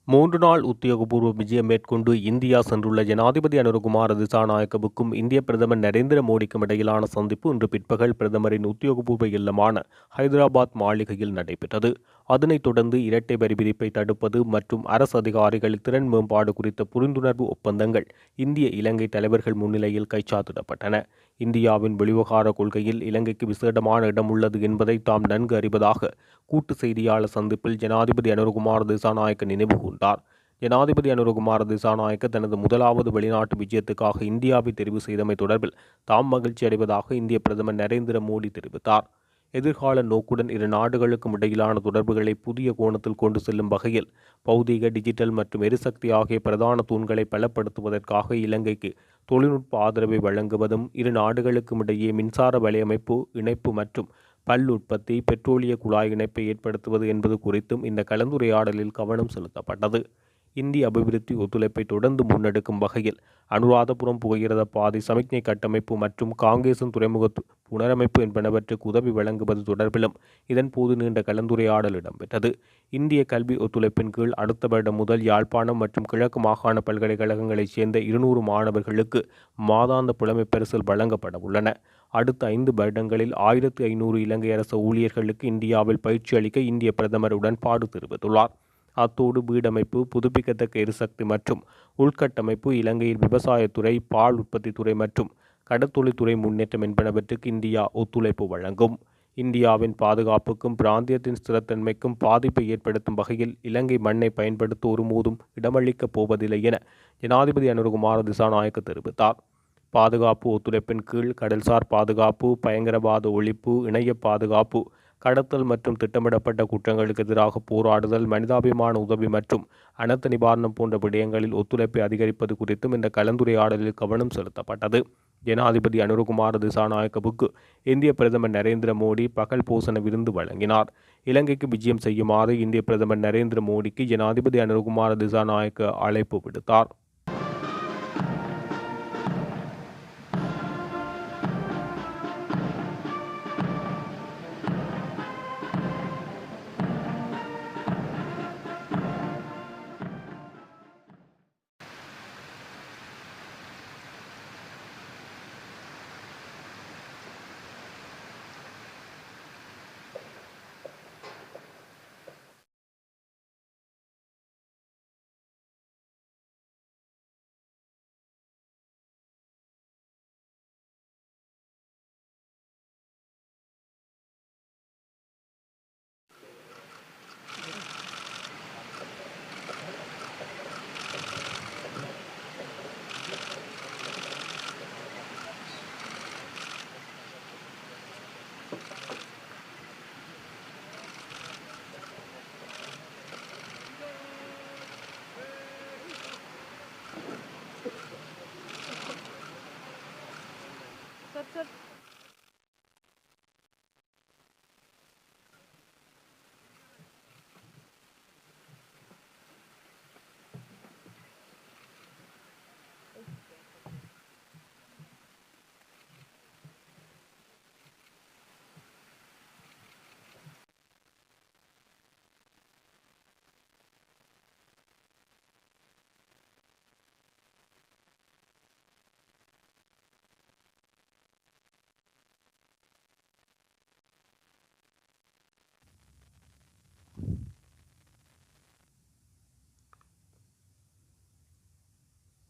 3 நாள் உத்தியோகபூர்வ விஜயம் மேற்கொண்டு இந்தியா சென்றுள்ள ஜனாதிபதி அனுரகுமார திசாநாயக்கவுக்கும் இந்திய பிரதமர் நரேந்திர மோடிக்கும் இடையிலான சந்திப்பு இன்று பிற்பகல் பிரதமரின் உத்தியோகபூர்வ இல்லமான ஹைதராபாத் மாளிகையில் நடைபெற்றது. அதனைத் தொடர்ந்து இரட்டை வரி விதிப்பை தடுப்பது மற்றும் அரசு அதிகாரிகள் திறன் மேம்பாடு குறித்த புரிந்துணர்வு ஒப்பந்தங்கள் இந்திய இலங்கை தலைவர்கள் முன்னிலையில் கைச்சாத்திடப்பட்டன. இந்தியாவின் வெளிவகார கொள்கையில் இலங்கைக்கு விசேடமான இடம் உள்ளது என்பதை தாம் நன்கு அறிவதாக கூட்டு செய்தியாளர் சந்திப்பில் ஜனாதிபதி அனுரகுமார திசாநாயக்க நினைவு கூர்ந்தார். ஜனாதிபதி அனுரகுமார திசாநாயக்க தனது முதலாவது வெளிநாட்டு விஜயத்துக்காக இந்தியாவை தெரிவு செய்தமை தொடர்பில் தாம் மகிழ்ச்சி அடைவதாக இந்திய பிரதமர் நரேந்திர மோடி தெரிவித்தார். எதிர்கால நோக்குடன் இரு நாடுகளுக்கும் இடையிலான தொடர்புகளை புதிய கோணத்தில் கொண்டு செல்லும் வகையில் பௌதீக, டிஜிட்டல் மற்றும் எரிசக்தி ஆகிய பிரதான தூண்களை பலப்படுத்துவதற்காக இலங்கைக்கு தொழில்நுட்ப ஆதரவை வழங்குவதும், இரு நாடுகளுக்கும் இடையே மின்சார வலையமைப்பு இணைப்பு மற்றும் பல் உற்பத்தி, பெட்ரோலிய குழாய் இணைப்பை ஏற்படுத்துவது என்பது குறித்தும் இந்த கலந்துரையாடலில் கவனம் செலுத்தப்பட்டது. இந்திய அபிவிருத்தி ஒத்துழைப்பை தொடர்ந்து முன்னெடுக்கும் வகையில் அனுராதபுரம் புகையிரத பாதை சமிக்ஞை கட்டமைப்பு மற்றும் காங்கேசன் துறைமுக புனரமைப்பு என்பனவற்றுக்கு உதவி வழங்குவது தொடர்பிலும் இதன்போது நீண்ட கலந்துரையாடல் இடம்பெற்றது. இந்திய கல்வி ஒத்துழைப்பின் கீழ் அடுத்த வருடம் முதல் யாழ்ப்பாணம் மற்றும் கிழக்கு மாகாண பல்கலைக்கழகங்களைச் சேர்ந்த 200 மாணவர்களுக்கு மாதாந்த புலமை பரிசில் வழங்கப்பட உள்ளன. அடுத்த 5 வருடங்களில் 1500 இலங்கை அரசு ஊழியர்களுக்கு இந்தியாவில் பயிற்சி அளிக்க இந்திய பிரதமர் உடன்பாடு தெரிவித்துள்ளார். அத்தோடு வீடமைப்பு, புதுப்பிக்கத்தக்க எரிசக்தி மற்றும் உள்கட்டமைப்பு, இலங்கையில் விவசாயத்துறை, பால் உற்பத்தித்துறை மற்றும் கடற்தொழில்துறை முன்னேற்றம் என்பனவற்றுக்கு இந்தியா ஒத்துழைப்பு வழங்கும். இந்தியாவின் பாதுகாப்புக்கும் பிராந்தியத்தின் ஸ்திரத்தன்மைக்கும் பாதிப்பை ஏற்படுத்தும் வகையில் இலங்கை மண்ணை பயன்படுத்த ஒருபோதும் இடமளிக்கப் போவதில்லை என ஜனாதிபதி அனுரகுமார திசாநாயக்க தெரிவித்தார். பாதுகாப்பு ஒத்துழைப்பின் கீழ் கடல்சார் பாதுகாப்பு, பயங்கரவாத ஒழிப்பு, இணைய பாதுகாப்பு, கடத்தல் மற்றும் திட்டமிடப்பட்ட குற்றங்களுக்கு எதிராக போராடுதல், மனிதாபிமான உதவி மற்றும் அனர்த்த நிவாரணம் போன்ற விடயங்களில் ஒத்துழைப்பை அதிகரிப்பது குறித்தும் இந்த கலந்துரையாடலில் கவனம் செலுத்தப்பட்டது. ஜனாதிபதி அனுரகுமார திசாநாயக்கவுக்கு இந்திய பிரதமர் நரேந்திர மோடி பகல் போசன விருந்து வழங்கினார். இலங்கைக்கு விஜயம் செய்யுமாறு இந்திய பிரதமர் நரேந்திர மோடிக்கு ஜனாதிபதி அனுரகுமார திசாநாயக்க அழைப்பு விடுத்தார். सर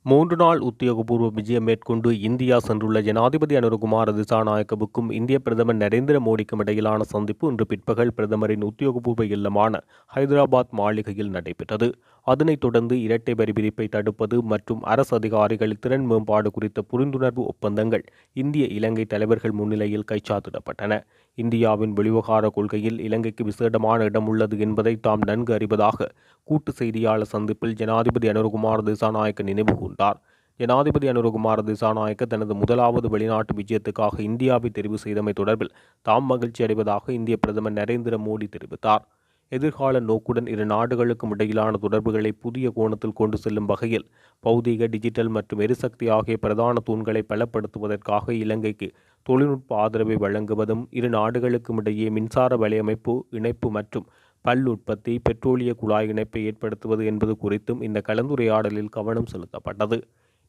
மூன்று நாள் உத்தியோகபூர்வ விஜயம் மேற்கொண்டு இந்தியா சென்றுள்ள ஜனாதிபதி அனுரகுமார திசாநாயக்கவுக்கும் இந்திய பிரதமர் நரேந்திர மோடிக்கும் இடையிலான சந்திப்பு இன்று பிற்பகல் பிரதமரின் உத்தியோகபூர்வ இல்லமான ஹைதராபாத் மாளிகையில் நடைபெற்றது. அதனைத் தொடர்ந்து இரட்டை வரி விதிப்பை தடுப்பது மற்றும் அரசு அதிகாரிகள் திறன் மேம்பாடு குறித்த புரிந்துணர்வு ஒப்பந்தங்கள் இந்திய இலங்கை தலைவர்கள் முன்னிலையில் கைச்சாத்திடப்பட்டன. இந்தியாவின் வெளிவகார கொள்கையில் இலங்கைக்கு விசேடமான இடம் உள்ளது என்பதை தாம் நன்கு அறிவதாக கூட்டு செய்தியாளர் சந்திப்பில் ஜனாதிபதி அனுரகுமார திசாநாயக்க நினைவு கூர்ந்தார். ஜனாதிபதி அனுரகுமார திசாநாயக்க தனது முதலாவது வெளிநாட்டு விஜயத்துக்காக இந்தியாவை தெரிவு செய்தமை தொடர்பில் தாம் மகிழ்ச்சி அடைவதாக இந்திய பிரதமர் நரேந்திர மோடி தெரிவித்தார். எதிர்கால நோக்குடன் இரு நாடுகளுக்கும் இடையிலான தொடர்புகளை புதிய கோணத்தில் கொண்டு செல்லும் வகையில் பௌதீக, டிஜிட்டல் மற்றும் எரிசக்தி ஆகிய பிரதான தூண்களை பலப்படுத்துவதற்காக இலங்கைக்கு தொழில்நுட்ப ஆதரவை வழங்குவதும், இரு நாடுகளுக்கும் இடையே மின்சார வலையமைப்பு இணைப்பு மற்றும் பல் உற்பத்தி, பெட்ரோலிய குழாய் இணைப்பை ஏற்படுத்துவது என்பது குறித்தும் இந்த கலந்துரையாடலில் கவனம் செலுத்தப்பட்டது.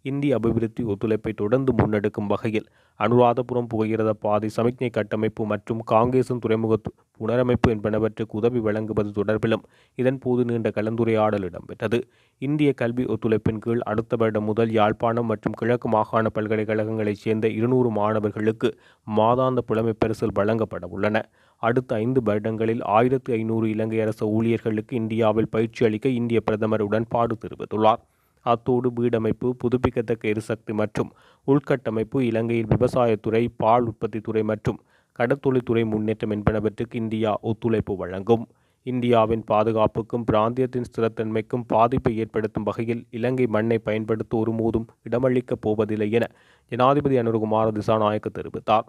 இந்திய அபிவிருத்தி ஒத்துழைப்பை தொடர்ந்து முன்னெடுக்கும் வகையில் அனுராதபுரம் புகையிரத பாதை சமிக்ஞை கட்டமைப்பு மற்றும் காங்கேசன் துறைமுக புனரமைப்பு என்பனவற்றுக்கு உதவி வழங்குவது தொடர்பிலும் இதன்போது நீண்ட கலந்துரையாடல் இடம்பெற்றது. இந்திய கல்வி ஒத்துழைப்பின் கீழ் அடுத்த வருடம் முதல் யாழ்ப்பாணம் மற்றும் கிழக்கு மாகாண பல்கலைக்கழகங்களைச் சேர்ந்த 200 மாணவர்களுக்கு மாதாந்த புலமை பரிசில் வழங்கப்பட உள்ளன. அடுத்த 5 வருடங்களில் 1500 இலங்கை அரசு ஊழியர்களுக்கு இந்தியாவில் பயிற்சி அளிக்க இந்திய பிரதமர் உடன்பாடு தெரிவித்துள்ளார். அத்தோடு வீடமைப்பு, புதுப்பிக்கத்தக்க எரிசக்தி மற்றும் உள்கட்டமைப்பு, இலங்கையில் விவசாயத்துறை, பால் உற்பத்தித்துறை மற்றும் கடற்தொழில்துறை முன்னேற்றம் என்பனவற்றுக்கு இந்தியா ஒத்துழைப்பு வழங்கும். இந்தியாவின் பாதுகாப்புக்கும் பிராந்தியத்தின் ஸ்திரத்தன்மைக்கும் பாதிப்பை ஏற்படுத்தும் வகையில் இலங்கை மண்ணை பயன்படுத்த ஒருபோதும் இடமளிக்கப் போவதில்லை என ஜனாதிபதி அனுரகுமார திசாநாயக்க தெரிவித்தார்.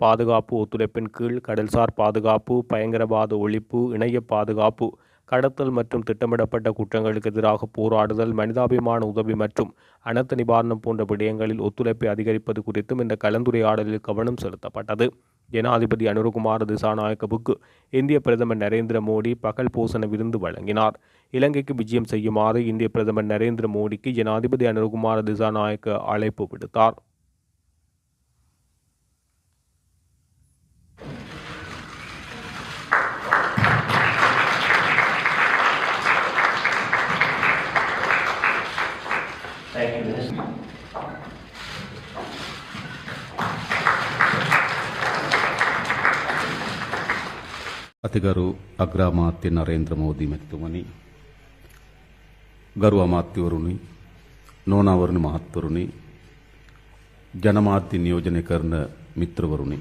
பாதுகாப்பு ஒத்துழைப்பின் கீழ் கடல்சார் பாதுகாப்பு, பயங்கரவாத ஒழிப்பு, இணைய பாதுகாப்பு, கடத்தல் மற்றும் திட்டமிடப்பட்ட குற்றங்களுக்கு எதிராக போராடுதல், மனிதாபிமான உதவி மற்றும் அனர்த்த நிவாரணம் போன்ற விடயங்களில் ஒத்துழைப்பை அதிகரிப்பது குறித்தும் இந்த கலந்துரையாடலில் கவனம் செலுத்தப்பட்டது. ஜனாதிபதி அனுரகுமார திசாநாயக்கவுக்கு இந்திய பிரதமர் நரேந்திர மோடி பகல் போசன விருந்து வழங்கினார். இலங்கைக்கு விஜயம் செய்யுமாறு இந்திய பிரதமர் நரேந்திர மோடிக்கு ஜனாதிபதி அனுரகுமார திசாநாயக்க அழைப்பு விடுத்தார். අතිගරු අග්‍රාමාත්‍ය නරේන්ද්‍ර මෝදී මැතිතුමනි, ගරු අමාත්‍යවරුනි, නෝනාවරුනි මහත්වරුනි, ජනමාධ්‍ය නියෝජනය කරන මිත්‍රවරුනි.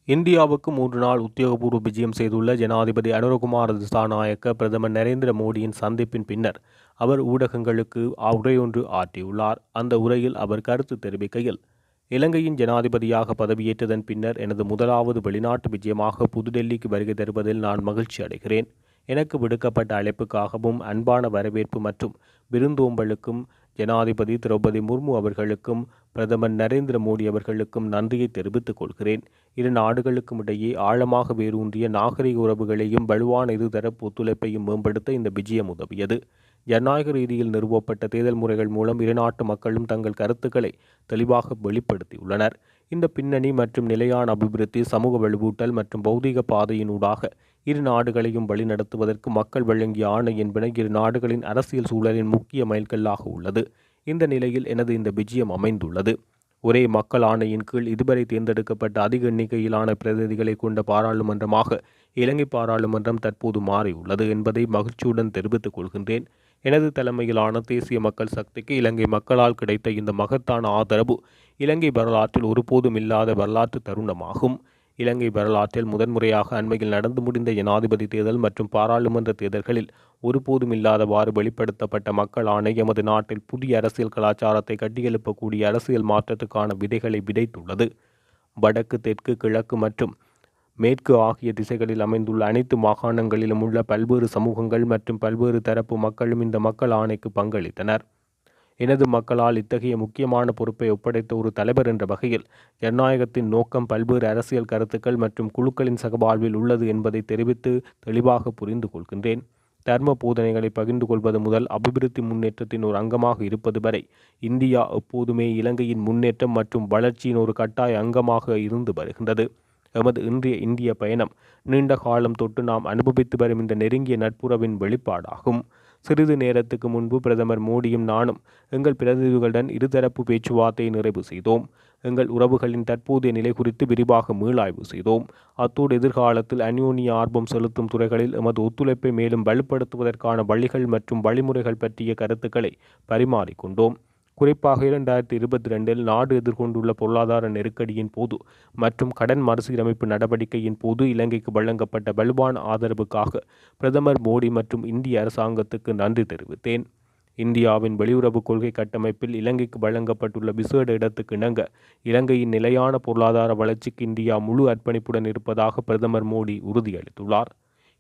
இந்தியாவுக்கு 3 நாள் உத்தியோகபூர்வ விஜயம் செய்துள்ள ஜனாதிபதி அனுரகுமார திசாநாயக்க பிரதமர் நரேந்திர மோடியின் சந்திப்பின் பின்னர் அவர் ஊடகங்களுக்கு உரையொன்று ஆற்றியுள்ளார். அந்த உரையில் அவர் கருத்து தெரிவிக்கையில், இலங்கையின் ஜனாதிபதியாக பதவியேற்றதன் பின்னர் எனது முதலாவது வெளிநாட்டு விஜயமாக புதுடெல்லிக்கு வருகை தருவதில் நான் மகிழ்ச்சி அடைகிறேன். எனக்கு விடுக்கப்பட்ட அழைப்புக்காகவும் அன்பான வரவேற்பு மற்றும் விருந்தோம்பலுக்கும் ஜனாதிபதி திரௌபதி முர்மு அவர்களுக்கும் பிரதமர் நரேந்திர மோடி அவர்களுக்கும் நன்றியை தெரிவித்துக் கொள்கிறேன். இரு நாடுகளுக்கும் இடையே ஆழமாக வேரூன்றிய நாகரிக உறவுகளையும் வலுவான இருதரப்பு ஒத்துழைப்பையும் மேம்படுத்த இந்த விஜயம் உதவியது. ஜனநாயக ரீதியில் நிறுவப்பட்ட தேர்தல் முறைகள் மூலம் இரு நாட்டு மக்களும் தங்கள் கருத்துக்களை தெளிவாக வெளிப்படுத்தியுள்ளனர். இந்த பின்னணி மற்றும் நிலையான அபிவிருத்தி, சமூக வலுவூட்டல் மற்றும் பௌதீக பாதையினூடாக இரு நாடுகளையும் வழிநடத்துவதற்கு மக்கள் வழங்கிய ஆணை என்பன இரு நாடுகளின் அரசியல் சூழலின் முக்கிய மைல்கல்லாக உள்ளது. இந்த நிலையில் எனது இந்த விஜயம் அமைந்துள்ளது. ஒரே மக்கள் ஆணையின் கீழ் இதுவரை தேர்ந்தெடுக்கப்பட்ட அதிக எண்ணிக்கையிலான பிரதிநிதிகளை கொண்ட பாராளுமன்றமாக இலங்கை பாராளுமன்றம் தற்போது மாறியுள்ளது என்பதை மகிழ்ச்சியுடன் தெரிவித்துக் கொள்கின்றேன். எனது தலைமையிலான தேசிய மக்கள் சக்திக்கு இலங்கை மக்களால் கிடைத்த இந்த மகத்தான ஆதரவு இலங்கை வரலாற்றில் ஒருபோதும் இல்லாத வரலாற்று தருணமாகும். இலங்கை வரலாற்றில் முதன்முறையாக அண்மையில் நடந்து முடிந்த ஜனாதிபதி தேர்தல் மற்றும் பாராளுமன்ற தேர்தல்களில் ஒருபோதும் இல்லாதவாறு வெளிப்படுத்தப்பட்ட மக்கள் ஆணை எமது நாட்டில் புதிய அரசியல் கலாச்சாரத்தை கட்டியெழுப்பக்கூடிய அரசியல் மாற்றத்துக்கான விதைகளை விதைத்துள்ளது. வடக்கு, தெற்கு, கிழக்கு மற்றும் மேற்கு ஆகிய திசைகளில் அமைந்துள்ள அனைத்து மாகாணங்களிலும் உள்ள பல்வேறு சமூகங்கள் மற்றும் பல்வேறு தரப்பு மக்களும் இந்த மக்கள் ஆணைக்கு பங்களித்தனர். எனது மக்களால் இத்தகைய முக்கியமான பொறுப்பை ஒப்படைத்த ஒரு தலைவர் என்ற வகையில் ஜனநாயகத்தின் நோக்கம் பல்வேறு அரசியல் கருத்துக்கள் மற்றும் குழுக்களின் சகவாழ்வில் உள்ளது என்பதை தெரிவித்து தெளிவாக புரிந்து கொள்கின்றேன். தர்ம போதனைகளை பகிர்ந்து கொள்வது முதல் அபிவிருத்தி முன்னேற்றத்தின் ஒரு அங்கமாக இருப்பது வரை இந்தியா எப்போதுமே இலங்கையின் முன்னேற்றம் மற்றும் வளர்ச்சியின் ஒரு கட்டாய அங்கமாக இருந்து வருகின்றது. எமது இன்றைய இந்திய பயணம் நீண்ட காலம் தொட்டு நாம் அனுபவித்து வரும் இந்த நெருங்கிய நட்புறவின் வெளிப்பாடாகும். சிறிது நேரத்துக்கு முன்பு பிரதமர் மோடியும் நானும் எங்கள் பிரதிநிதிகளுடன் இருதரப்பு பேச்சுவார்த்தையை நிறைவு செய்தோம். எங்கள் உறவுகளின் தற்போதைய நிலை குறித்து விரிவாக மீளாய்வு செய்தோம். அத்தோடு எதிர்காலத்தில் அந்யோன்ய ஆர்வம் செலுத்தும் துறைகளில் எமது ஒத்துழைப்பை மேலும் வலுப்படுத்துவதற்கான வழிகள் மற்றும் வழிமுறைகள் பற்றிய கருத்துக்களை பரிமாறிக்கொண்டோம். குறிப்பாக 2022 நாடு எதிர்கொண்டுள்ள பொருளாதார நெருக்கடியின் போது மற்றும் கடன் மறுசீரமைப்பு நடவடிக்கையின் போது இலங்கைக்கு வழங்கப்பட்ட வலுவான ஆதரவுக்காக பிரதமர் மோடி மற்றும் இந்திய அரசாங்கத்துக்கு நன்றி தெரிவித்தேன். இந்தியாவின் வெளியுறவு கொள்கை கட்டமைப்பில் இலங்கைக்கு வழங்கப்பட்டுள்ள விசேட இடத்துக்கு இணங்க இலங்கையின் நிலையான பொருளாதார வளர்ச்சிக்கு இந்தியா முழு அர்ப்பணிப்புடன் இருப்பதாக பிரதமர் மோடி உறுதியளித்துள்ளார்.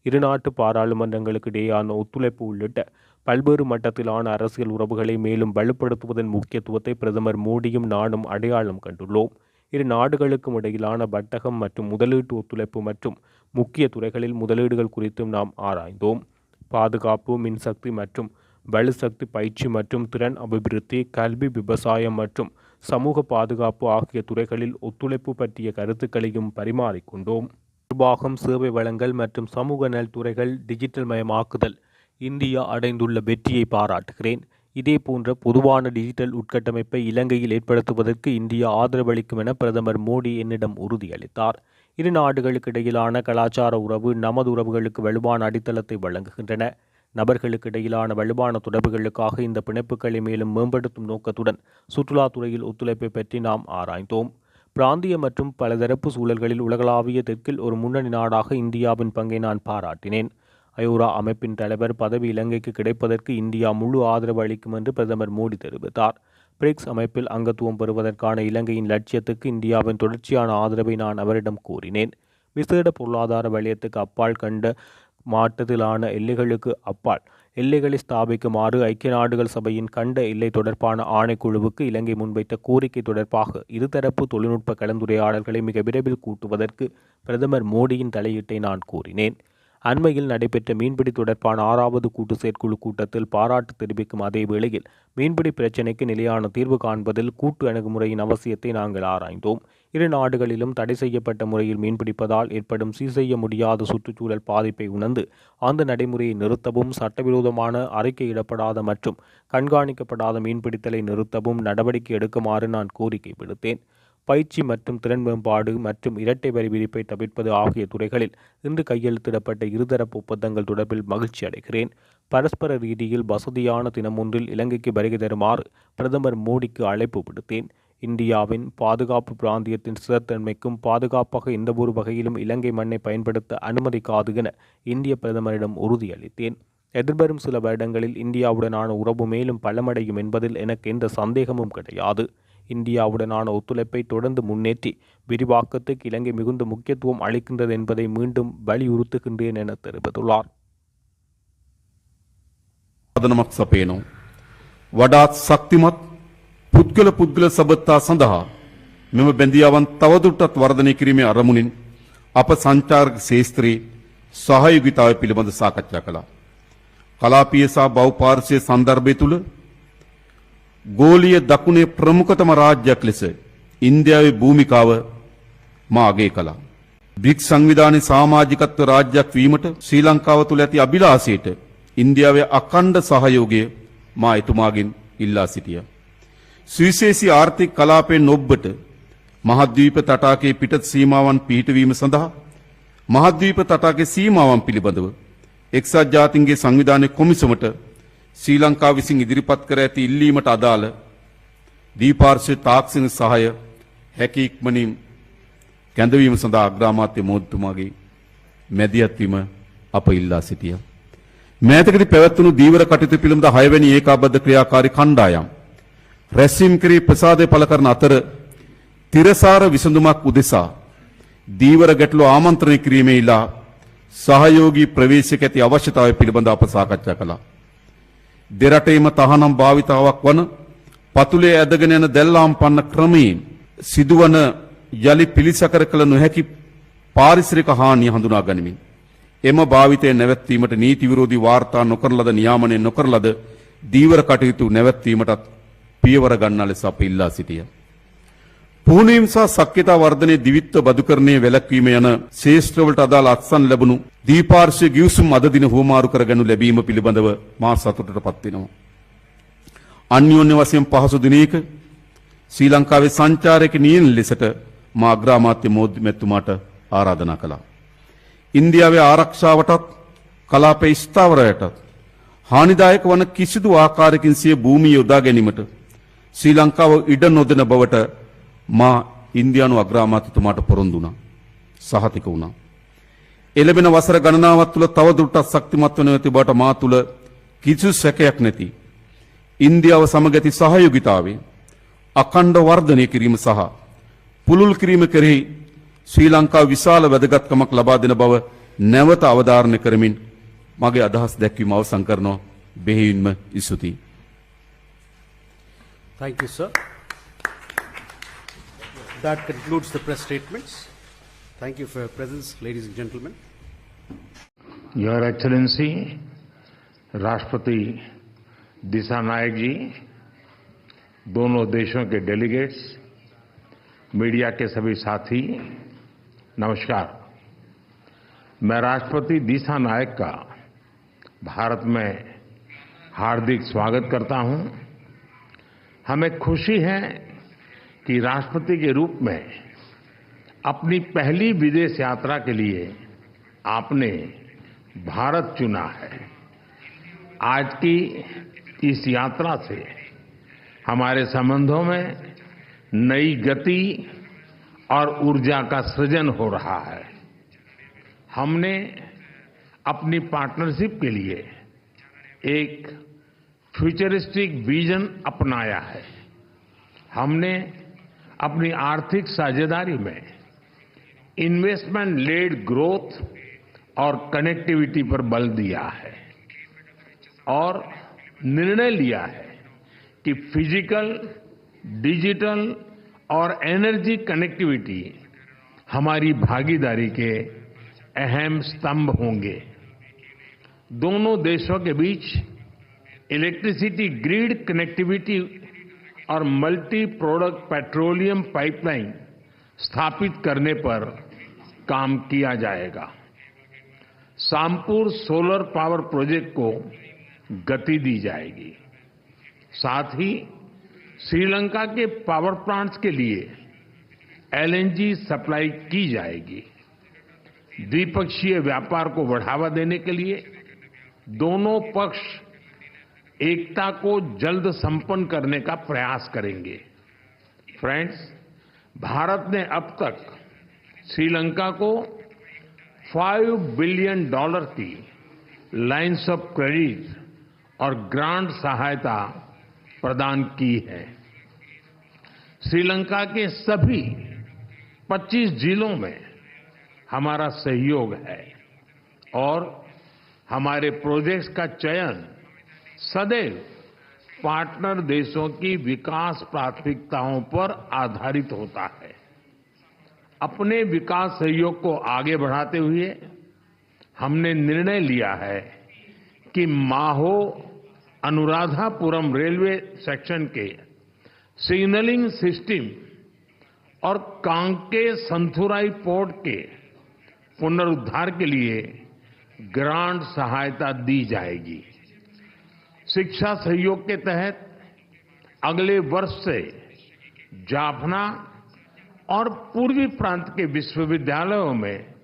இருநாட்டு பாராளுமன்றங்களுக்கு இடையேயான ஒத்துழைப்பு உள்ளிட்ட பல்வேறு மட்டத்திலான அரசியல் உறவுகளை மேலும் வலுப்படுத்துவதன் முக்கியத்துவத்தை பிரதமர் மோடியும் நானும் அடையாளம் கண்டுள்ளோம். இரு நாடுகளுக்கும் இடையிலான வர்த்தகம் மற்றும் முதலீட்டு ஒத்துழைப்பு மற்றும் முக்கிய துறைகளில் முதலீடுகள் குறித்தும் நாம் ஆராய்ந்தோம். பாதுகாப்பு, மின்சக்தி மற்றும் வலுசக்தி, பயிற்சி மற்றும் திறன் அபிவிருத்தி, கல்வி, விவசாயம் மற்றும் சமூக பாதுகாப்பு ஆகிய துறைகளில் ஒத்துழைப்பு பற்றிய கருத்துக்களையும் பரிமாறிக்கொண்டோம். நிர்வாகம், சேவை வழங்கல் மற்றும் சமூக நலத்துறைகள் டிஜிட்டல் மயமாக்குதல் இந்தியா அடைந்துள்ள வெற்றியை பாராட்டுகிறேன். இதேபோன்ற பொதுவான டிஜிட்டல் உட்கட்டமைப்பை இலங்கையில் ஏற்படுத்துவதற்கு இந்தியா ஆதரவளிக்கும் என பிரதமர் மோடி என்னிடம் உறுதியளித்தார். இரு நாடுகளுக்கு இடையிலான கலாச்சார உறவு நமது உறவுகளுக்கு வலுவான அடித்தளத்தை வழங்குகின்றன. நபர்களுக்கு இடையிலான வலுவான தொடர்புகளுக்காக இந்த பிணைப்புகளை மேலும் மேம்படுத்தும் நோக்கத்துடன் சுற்றுலாத்துறையில் ஒத்துழைப்பை பற்றி நாம் ஆராய்ந்தோம். பிராந்திய மற்றும் பலதரப்பு சூழல்களில் உலகளாவிய தெற்கில் ஒரு முன்னணி நாடாக இந்தியாவின் பங்கை நான் பாராட்டினேன். அயோரா அமைப்பின் தலைவர் பதவி இலங்கைக்கு கிடைப்பதற்கு இந்தியா முழு ஆதரவு அளிக்கும் என்று பிரதமர் மோடி தெரிவித்தார். பிரிக்ஸ் அமைப்பில் அங்கத்துவம் பெறுவதற்கான இலங்கையின் லட்சியத்துக்கு இந்தியாவின் தொடர்ச்சியான ஆதரவை நான் அவரிடம் கூறினேன். விசேட பொருளாதார வலயத்துக்கு அப்பால் கண்ட மாட்டத்திலான எல்லைகளுக்கு அப்பால் எல்லைகளை ஸ்தாபிக்குமாறு ஐக்கிய நாடுகள் சபையின் கண்ட எல்லை தொடர்பான ஆணைக்குழுவுக்கு இலங்கை முன்வைத்த கோரிக்கை தொடர்பாக இருதரப்பு தொழில்நுட்ப கலந்துரையாடல்களை மிக விரைவில் கூட்டுவதற்கு பிரதமர் மோடியின் தலையீட்டை நான் கூறினேன். அண்மையில் நடைபெற்ற மீன்பிடி தொடர்பான 6வது கூட்டு செயற்குழு கூட்டத்தில் பாராட்டு தெரிவிக்கும் அதே வேளையில் மீன்பிடி பிரச்சினைக்கு நிலையான தீர்வு காண்பதில் கூட்டு அணுகுமுறையின் அவசியத்தை நாங்கள் ஆராய்ந்தோம். இரு நாடுகளிலும் தடை செய்யப்பட்ட முறையில் மீன்பிடிப்பதால் ஏற்படும் சீர்செய்ய முடியாத சுற்றுச்சூழல் பாதிப்பை உணர்ந்து அந்த நடைமுறையை நிறுத்தவும், சட்டவிரோதமான அறிக்கையிடப்படாத மற்றும் கண்காணிக்கப்படாத மீன்பிடித்தலை நிறுத்தவும் நடவடிக்கை எடுக்குமாறு நான் கோரிக்கை விடுத்தேன். பயிற்சி மற்றும் திறன் மேம்பாடு மற்றும் இரட்டை வரி விதிப்பை தவிர்ப்பது ஆகிய துறைகளில் இன்று கையெழுத்திடப்பட்ட இருதரப்பு ஒப்பந்தங்கள் தொடர்பில் மகிழ்ச்சி அடைகிறேன். பரஸ்பர ரீதியில் வசதியான தினமொன்றில் இலங்கைக்கு வருகை தருமாறு பிரதமர் மோடிக்கு அழைப்பு விடுத்தேன். இந்தியாவின் பாதுகாப்பு பிராந்தியத்தின் ஸ்திரத்தன்மைக்கும் பாதுகாப்பாக எந்தவொரு வகையிலும் இலங்கை மண்ணை பயன்படுத்த அனுமதிக்காது என இந்திய பிரதமரிடம் உறுதியளித்தேன். எதிர்வரும் சில வருடங்களில் இந்தியாவுடனான உறவு மேலும் பலமடையும் என்பதில் எனக்கு எந்த சந்தேகமும் கிடையாது. இந்தியாவுடனான ஒத்துழைப்பை தொடர்ந்து முன்னேற்றி விரிவாக்கத்துக்கு இலங்கை மிகுந்த முக்கியத்துவம் அளிக்கின்றது என்பதை மீண்டும் வலியுறுத்துகின்றேன் என தெரிவித்துள்ளார். වඩාත් ශක්තිමත් පුද්ගල සබත්තා සඳහා මෙම බැඳියාවන් තවදුරටත් වර්ධනය කිරීමේ අරමුණින් අප සංචාරක ශේෂ්ත්‍රයේ සහයෝගිතාවය පිළිබඳ සාකච්ඡා කළා. කලාපීය සහ බහුපාර්ශ්වීය සන්දර්භය තුළ ගෝලීය දකුණේ ප්‍රමුඛතම රාජ්‍යයක් ලෙස ඉන්දියාවේ භූමිකාව මා අගය කළා. බ්‍රික්ස් සංවිධානයේ සමාජිකත්ව රාජ්‍යයක් වීමට ශ්‍රී ලංකාව තුළ ඇති අභිලාෂයට ඉන්දියාවේ අඛණ්ඩ සහයෝගය මා එතුමාගෙන් ඉල්ලා සිටියා. සුවිශේෂී ආර්ථික කලාපයෙන් ඔබට මහද්වීප තටාකයේ පිටත සීමාවන් පිහිටවීම සඳහා මහද්වීප තටාකයේ සීමාවන් පිළිබඳව එක්සත් ජාතීන්ගේ සංවිධානයේ කොමිසමට ශ්‍රී ලංකාව විසින් ඉදිරිපත් කර ඇති ඉල්ලීමට අදාළ දීපාර්ශ්ව තාක්ෂණික සහාය හැකි ඉක්මනින් කැඳවීම සඳහා අග්‍රාමාත්‍ය මෝදිතුමාගේ මැදිහත් වීම අප ඉල්ලා සිටියා. මෑතකදී පැවැත්වුණු දීවර කටයුතු පිළිබඳ 6 වෙනි ඒකාබද්ධ ක්‍රියාකාරී කණ්ඩායම් රැස්වීම් කිරී ප්‍රසාදය පළ කරන අතර තිරසාර විසඳුමක් උදෙසා දීවර ගැටලුව ආමන්ත්‍රණය කිරීමේ ඉලා සහයෝගී ප්‍රවේශයක ඇති අවශ්‍යතාවය පිළිබඳ අප සාකච්ඡා කළා. දෙරටේම තහනම් භාවිතාවක් වන පතුලේ ඇදගෙන යන දැල්ලාම් පන්න ක්‍රමයෙන් සිදුවන යලි පිළිසකර කළ නොහැකි පාරිසරික හානිය හඳුනා ගනිමින් එම භාවිතය නැවැත්වීමට නීති විරෝධී වාර්තා නොකරන ලද නියාමනය නොකරන ලද දීවර කටයුතු නැවැත්වීමටත් පියවර ගන්නා ලෙස අප ඉල්ලා සිටියා. පුහුණුවීම සහ සක්්‍යතා වර්ධනයේ දිවිත්ව බදුකරණයේ වැළැක්වීම යන ශේෂ්ත්‍රවලට අදාළ අත්සන් ලැබුණු දීපාර්ශ්වීය ගිවිසුම් අද දින හුවමාරු කරගනු ලැබීම පිළිබඳව මා සතුටටපත් වෙනවා. අන්‍යෝන්‍ය වශයෙන් පහසු දිනයක ශ්‍රී ලංකාවේ සංචාරක නියන ලෙසට මා අග්‍රාමාත්‍ය මෝදි මැතිතුමාට ආරාධනා කළා. ඉන්දියාවේ ආරක්ෂාවටත් කලාපයේ ස්ථාවරයටත් හානිදායක වන කිසිදු ආකාරයකින් සිය භූමිය යොදා ගැනීමට ශ්‍රී ලංකාව ඉඩ නොදෙන බවට මා ඉන්දියානු අග්‍රාමාත්‍යතුමාට පොරොන්දු වුණා. සහතික වුණා. එළබෙන වසර ගණනාවක් තුළ තවදුරටත් ශක්තිමත් වන ඇති බවට මා තුළ කිසිදු සැකයක් නැති ඉන්දියාව සමග ඇති සහයෝගිතාවේ අඛණ්ඩ වර්ධනය කිරීම සහ පුළුල් කිරීම කෙරෙහි ශ්‍රී ලංකාව විශාල වැදගත්කමක් ලබා දෙන බව නැවත අවධාරණය කරමින් මගේ අදහස් දැක්වීම අවසන් කරනවා. බෙහෙවින්ම ස්තුතියි. Thank you, sir. That concludes the press statements. Thank you for your presence, ladies and gentlemen. Your excellency राष्ट्रपति दिशा नायक जी, दोनों देशों के डेलीगेट्स, मीडिया के सभी साथी, नमस्कार। मैं राष्ट्रपति दिशा नायक का भारत में हार्दिक स्वागत करता हूं। हमें खुशी है कि राष्ट्रपति के रूप में अपनी पहली विदेश यात्रा के लिए आपने भारत चुना है। आज की इस यात्रा से हमारे संबंधों में नई गति और ऊर्जा का सृजन हो रहा है। हमने अपनी पार्टनरशिप के लिए एक फ्यूचरिस्टिक विजन अपनाया है। हमने अपनी आर्थिक साझेदारी में इन्वेस्टमेंट लेड ग्रोथ और कनेक्टिविटी पर बल दिया है और निर्णय लिया है कि फिजिकल, डिजिटल और एनर्जी कनेक्टिविटी हमारी भागीदारी के अहम स्तंभ होंगे। दोनों देशों के बीच इलेक्ट्रिसिटी ग्रिड कनेक्टिविटी और मल्टी प्रोडक्ट पेट्रोलियम पाइपलाइन स्थापित करने पर काम किया जाएगा। सामपुर सोलर पावर प्रोजेक्ट को गति दी जाएगी। साथ ही श्रीलंका के पावर प्लांट्स के लिए एलएनजी सप्लाई की जाएगी। द्विपक्षीय व्यापार को बढ़ावा देने के लिए दोनों पक्ष एकता को जल्द संपन्न करने का प्रयास करेंगे। फ्रेंड्स, भारत ने अब तक श्रीलंका को $5 बिलियन की लाइन्स ऑफ क्रेडिट और ग्रांट सहायता प्रदान की है। श्रीलंका के सभी 25 जिलों में हमारा सहयोग है और हमारे प्रोजेक्ट्स का चयन सदैव पार्टनर देशों की विकास प्राथमिकताओं पर आधारित होता है। अपने विकास सहयोग को आगे बढ़ाते हुए हमने निर्णय लिया है कि माहो अनुराधापुरम रेलवे सेक्शन के सिग्नलिंग सिस्टम और कांके संथुराई पोर्ट के पुनरुद्धार के लिए ग्रांट सहायता दी जाएगी। शिक्षा सहयोग के तहत अगले वर्ष से जाफना और पूर्वी प्रांत के विश्वविद्यालयों में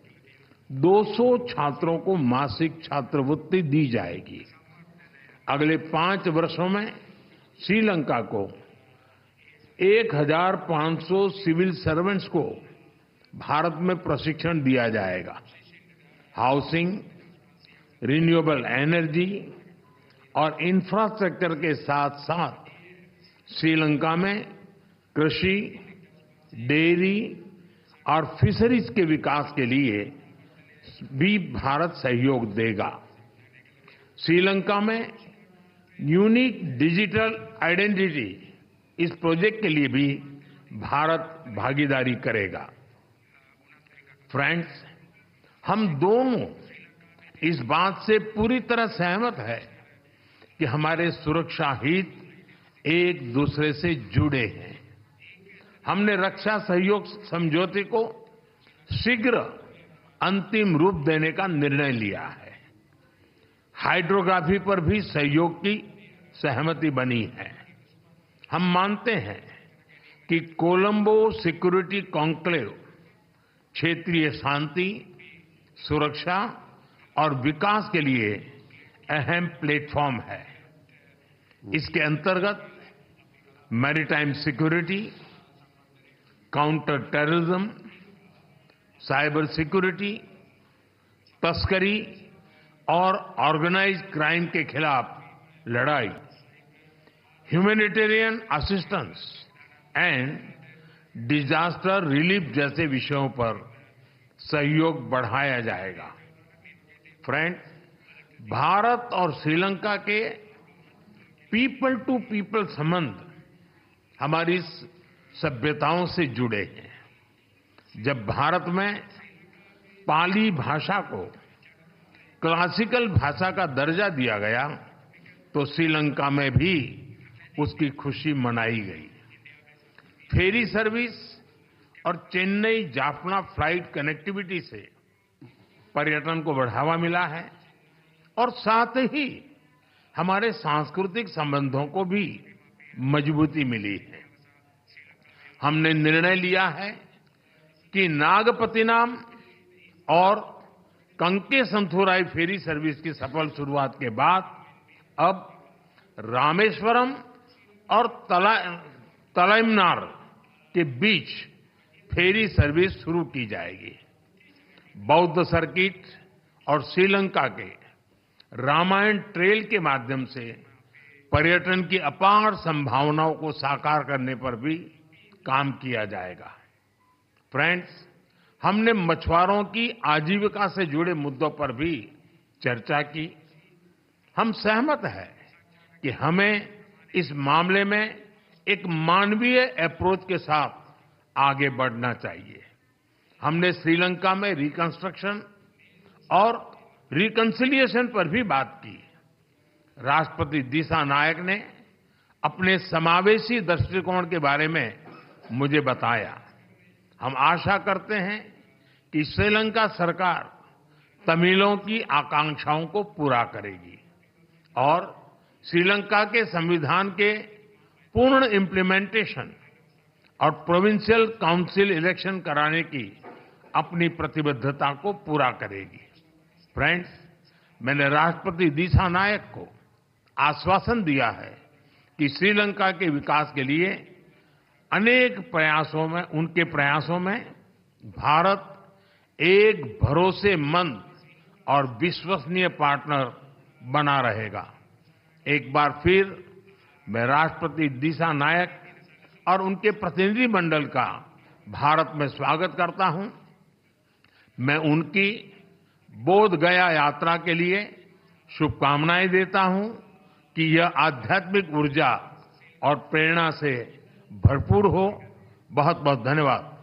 200 छात्रों को मासिक छात्रवृत्ति दी जाएगी। अगले 5 वर्षों में श्रीलंका को 1500 सिविल सर्वेंट्स को भारत में प्रशिक्षण दिया जाएगा। हाउसिंग, रिन्यूएबल एनर्जी और इंफ्रास्ट्रक्चर के साथ साथ श्रीलंका में कृषि, डेयरी और फिशरीज के विकास के लिए भी भारत सहयोग देगा। श्रीलंका में यूनिक डिजिटल आइडेंटिटी, इस प्रोजेक्ट के लिए भी भारत भागीदारी करेगा। फ्रेंड्स, हम दोनों इस बात से पूरी तरह सहमत है कि हमारे सुरक्षा हित एक दूसरे से जुड़े हैं। हमने रक्षा सहयोग समझौते को शीघ्र अंतिम रूप देने का निर्णय लिया है। हाइड्रोग्राफी पर भी सहयोग की सहमति बनी है। हम मानते हैं कि कोलंबो सिक्योरिटी कॉन्क्लेव क्षेत्रीय शांति, सुरक्षा और विकास के लिए अहम प्लेटफॉर्म है। इसके अंतर्गत maritime security, counter terrorism, cyber security, तस्करी और ऑर्गेनाइज्ड क्राइम के खिलाफ लड़ाई, humanitarian assistance and disaster relief जैसे विषयों पर सहयोग बढ़ाया जाएगा। फ्रेंड, भारत और श्रीलंका के पीपल टू पीपल संबंध हमारी सभ्यताओं से जुड़े हैं। जब भारत में पाली भाषा को क्लासिकल भाषा का दर्जा दिया गया तो श्रीलंका में भी उसकी खुशी मनाई गई। फेरी सर्विस और चेन्नई जाफना फ्लाइट कनेक्टिविटी से पर्यटन को बढ़ावा मिला है और साथ ही हमारे सांस्कृतिक संबंधों को भी मजबूती मिली है। हमने निर्णय लिया है कि नागपतिनाम और कंकेसंथुराई फेरी सर्विस की सफल शुरुआत के बाद अब रामेश्वरम और तलाइमनार के बीच फेरी सर्विस शुरू की जाएगी। बौद्ध सर्किट और श्रीलंका के रामायण ट्रेल के माध्यम से पर्यटन की अपार संभावनाओं को साकार करने पर भी काम किया जाएगा। फ्रेंड्स, हमने मछुआरों की आजीविका से जुड़े मुद्दों पर भी चर्चा की। हम सहमत हैं कि हमें इस मामले में एक मानवीय अप्रोच के साथ आगे बढ़ना चाहिए। हमने श्रीलंका में रिकंस्ट्रक्शन और रिकंसिलिएशन पर भी बात की। राष्ट्रपति दिशा नायक ने अपने समावेशी दृष्टिकोण के बारे में मुझे बताया। हम आशा करते हैं कि श्रीलंका सरकार तमिलों की आकांक्षाओं को पूरा करेगी और श्रीलंका के संविधान के पूर्ण इम्प्लीमेंटेशन और प्रोविंशियल काउंसिल इलेक्शन कराने की अपनी प्रतिबद्धता को पूरा करेगी। फ्रेंड्स, मैंने राष्ट्रपति दिशा नायक को आश्वासन दिया है कि श्रीलंका के विकास के लिए उनके प्रयासों में भारत एक भरोसेमंद और विश्वसनीय पार्टनर बना रहेगा। एक बार फिर मैं राष्ट्रपति दिशा नायक और उनके प्रतिनिधि मंडल का भारत में स्वागत करता हूं। मैं उनकी बोध गया यात्रा के लिए शुभकामनाएं देता हूं कि यह आध्यात्मिक ऊर्जा और प्रेरणा से भरपूर हो। बहुत बहुत धन्यवाद।